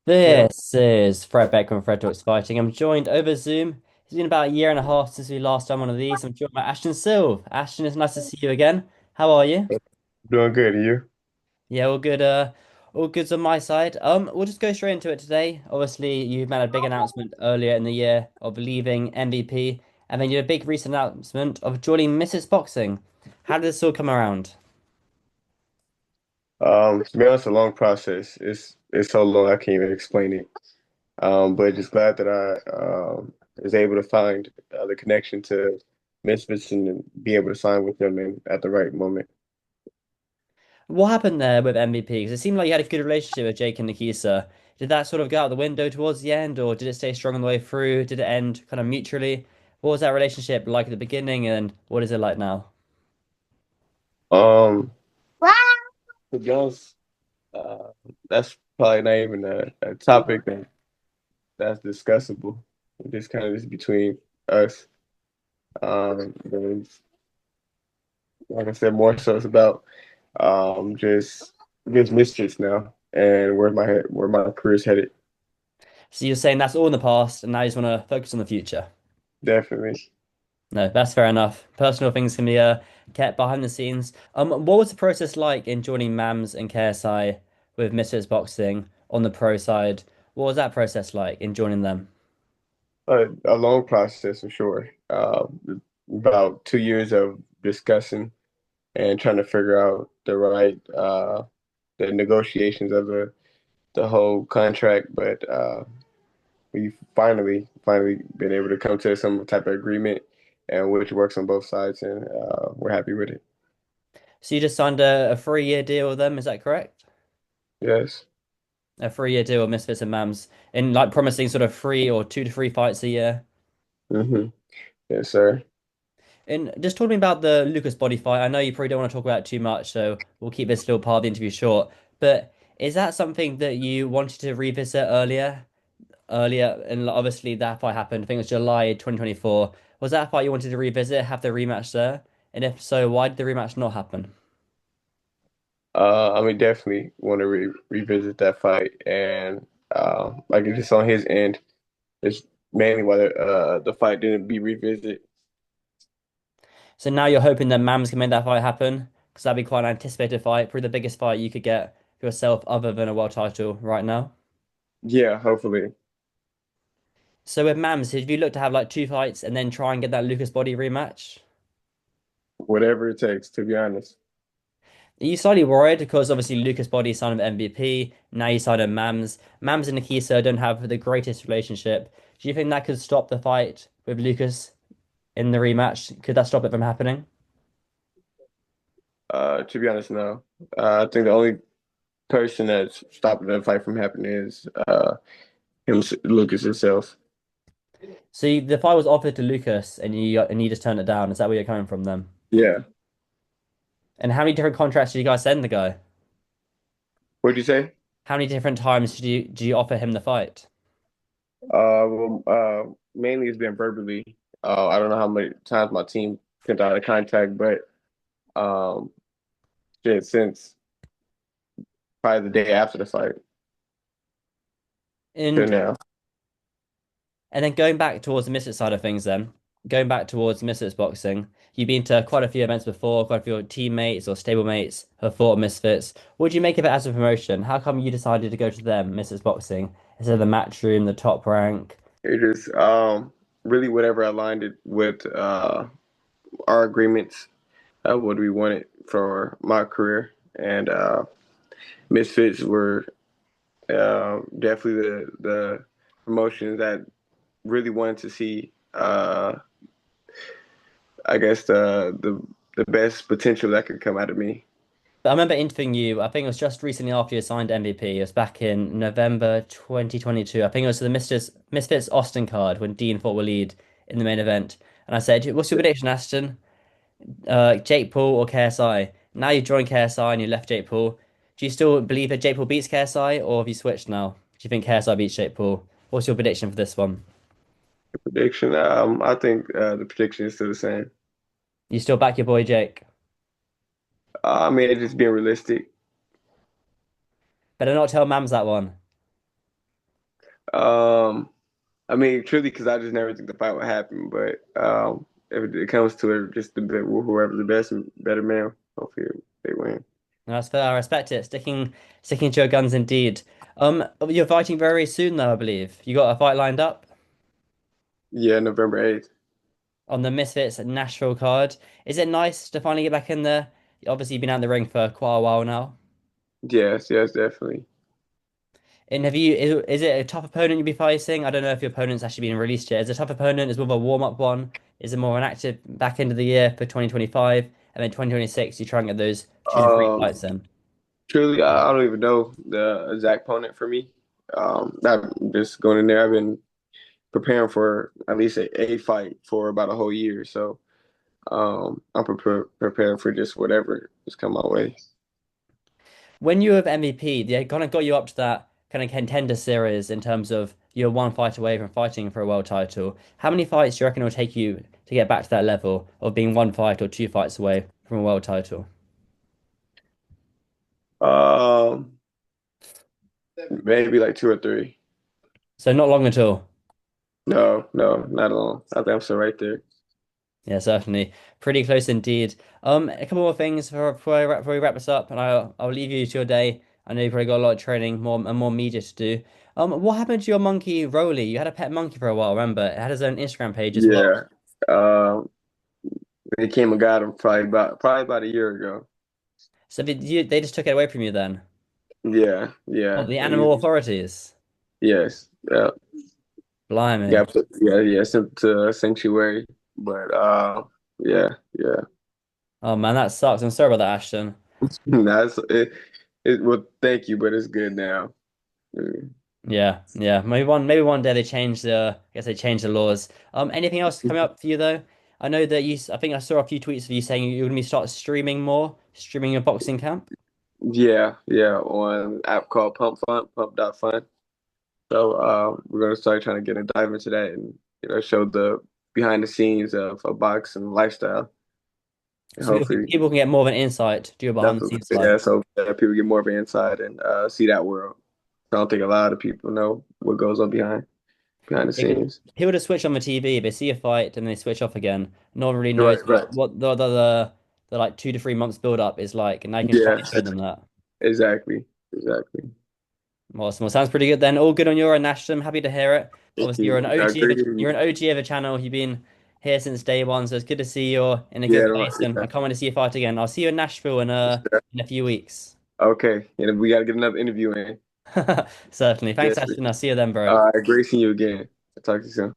Yeah. This is Fred Beck and Fred Talks Fighting. I'm joined over Zoom. It's been about a year and a half since we last done one of these. I'm joined by Ashton Sylve. Ashton, it's nice to see you again. How are you? Doing good, and you? Yeah, all good. All goods on my side. We'll just go straight into it today. Obviously, you made a big announcement earlier in the year of leaving MVP, and then you had a big recent announcement of joining Mrs. Boxing. How did this all come around? To be honest, a long process. It's so long I can't even explain it. But just glad that I was able to find the connection to Misfits and be able to sign with them at the right moment. What happened there with MVP? Because it seemed like you had a good relationship with Jake and Nikisa. Did that sort of go out the window towards the end, or did it stay strong on the way through? Did it end kind of mutually? What was that relationship like at the beginning, and what is it like now? Um, to be honest, uh, that's probably not even a topic that's discussable. It's just kind of just between us. But like I said, more so it's about just Misfits now and where my career's headed. So you're saying that's all in the past, and now you just want to focus on the future. Definitely. No, that's fair enough. Personal things can be kept behind the scenes. What was the process like in joining MAMS and KSI with Misfits Boxing on the pro side? What was that process like in joining them? A long process for sure. About 2 years of discussing and trying to figure out the negotiations of the whole contract, but we finally been able to come to some type of agreement and which works on both sides, and we're happy with it. So you just signed a 3-year deal with them, is that correct? Yes. A 3-year deal with Misfits and Mams in like promising sort of 3 or 2 to 3 fights a year. Hmm. Yes, sir. And just talking about the Lucas body fight, I know you probably don't want to talk about it too much, so we'll keep this little part of the interview short. But is that something that you wanted to revisit earlier? Earlier, and obviously that fight happened. I think it was July 2024. Was that a fight you wanted to revisit, have the rematch there? And if so, why did the rematch not happen? I mean, definitely want to revisit that fight, and like it's just on his end. It's mainly why the fight didn't be revisited. So now you're hoping that Mams can make that fight happen, because that'd be quite an anticipated fight, probably the biggest fight you could get for yourself other than a world title right now. Yeah, hopefully, So with Mams, did you look to have like 2 fights and then try and get that Lucas Body rematch? whatever it takes, to be honest. Are you slightly worried because obviously Lucas Body signed an MVP, now you signed a Mams. Mams and Nikisa don't have the greatest relationship. Do you think that could stop the fight with Lucas in the rematch? Could that stop it from happening? To be honest, no. I think the only person that's stopping the fight from happening is Lucas himself. So the fight was offered to Lucas and you just turned it down. Is that where you're coming from then? Yeah. And how many different contracts did you guys send the guy? What'd you say? How many different times did you offer him the fight? Mainly it's been verbally. I don't know how many times my team sent out a contact, but um, since probably the day after the fight to And now. and then going back towards the Misfits side of things, then going back towards Misfits boxing, you've been to quite a few events before. Quite a few teammates or stablemates have fought Misfits. What do you make of it as a promotion? How come you decided to go to them, Misfits boxing, instead of the Matchroom, the Top Rank? It just really whatever aligned it with our agreements of what we wanted for my career, and Misfits were definitely the promotions that really wanted to see I guess the best potential that could come out of me. But I remember interviewing you. I think it was just recently after you signed MVP. It was back in November 2022. I think it was the Misfits Austin card when Dean fought Waleed in the main event. And I said, "What's your prediction, Ashton? Jake Paul or KSI?" Now you joined KSI and you left Jake Paul. Do you still believe that Jake Paul beats KSI, or have you switched now? Do you think KSI beats Jake Paul? What's your prediction for this one? Prediction. I think the prediction is still the same. You still back your boy Jake? I mean, it's just being realistic. Better not tell Mams that one. Um, I mean, truly, because I just never think the fight would happen. But if it comes to it, just whoever's the best and better man, hopefully they win. No, that's fair. I respect it. Sticking to your guns indeed. You're fighting very soon though, I believe. You got a fight lined up Yeah, November 8th. on the Misfits Nashville card. Is it nice to finally get back in there? Obviously, you've been out in the ring for quite a while now. Yes, yes, definitely. And is it a tough opponent you'll be facing? I don't know if your opponent's actually been released yet. Is it a tough opponent? Is it more of a warm-up one? Is it more an active back end of the year for 2025? And then 2026, you try and get those 2 to 3 Um, fights in. Truly, I don't even know the exact opponent for me. I'm just going in there. I've been preparing for at least a fight for about a whole year, so I'm prepared for just whatever is come my way. When you have MVP, they kind of got you up to that kind of contender series in terms of you're one fight away from fighting for a world title. How many fights do you reckon it'll take you to get back to that level of being 1 fight or 2 fights away from a world title? Um, Maybe like two or three. So not long at all. No, no, not long. I think I'm still right there. Yeah, certainly. Pretty close indeed. A couple more things before we wrap this up, and I'll leave you to your day. I know you've probably got a lot of training, more media to do. What happened to your monkey, Rolly? You had a pet monkey for a while, remember? It had his own Instagram page as well. Yeah. Um, they came and got him probably about a year ago. So they just took it away from you then? Yeah, What, yeah. the animal authorities? Yes. Yeah. Blimey. Yeah, sent to sanctuary. But yeah, yeah. Oh man, that sucks. I'm sorry about that, Ashton. That's it. Well, thank you, but it's good now. Mm. Yeah, yeah. Maybe one day they change I guess they change the laws. Anything else coming up for you though? I know that I think I saw a few tweets of you saying you're gonna be start streaming more, streaming your boxing camp. Yeah, yeah. On an app called Pump.Fun. So we're gonna start trying to get a dive into that and show the behind the scenes of a boxing lifestyle. And So hopefully people can get more of an insight to your behind that's the what, scenes life. yeah, so that people get more of an insight and see that world. I don't think a lot of people know what goes on behind the Because scenes. people just switch on the TV, they see a fight and they switch off again. No one really knows Right, right. what the like 2 to 3 months build up is like, and now you can Yeah, finally show them that. exactly. Exactly. Awesome. Well, sounds pretty good then. All good on your end, Ashton. Happy to hear it. Thank Obviously, you. I agree. you're an OG of a channel. You've been here since day one, so it's good to see you're in a good Yeah, place, and yeah. I can't wait to see you fight again. I'll see you in Nashville in a few weeks. Okay. And we got to get another interview in. Certainly. Thanks, Yes. Ashton. I'll see you then, bro. Great seeing you again. I'll talk to you soon.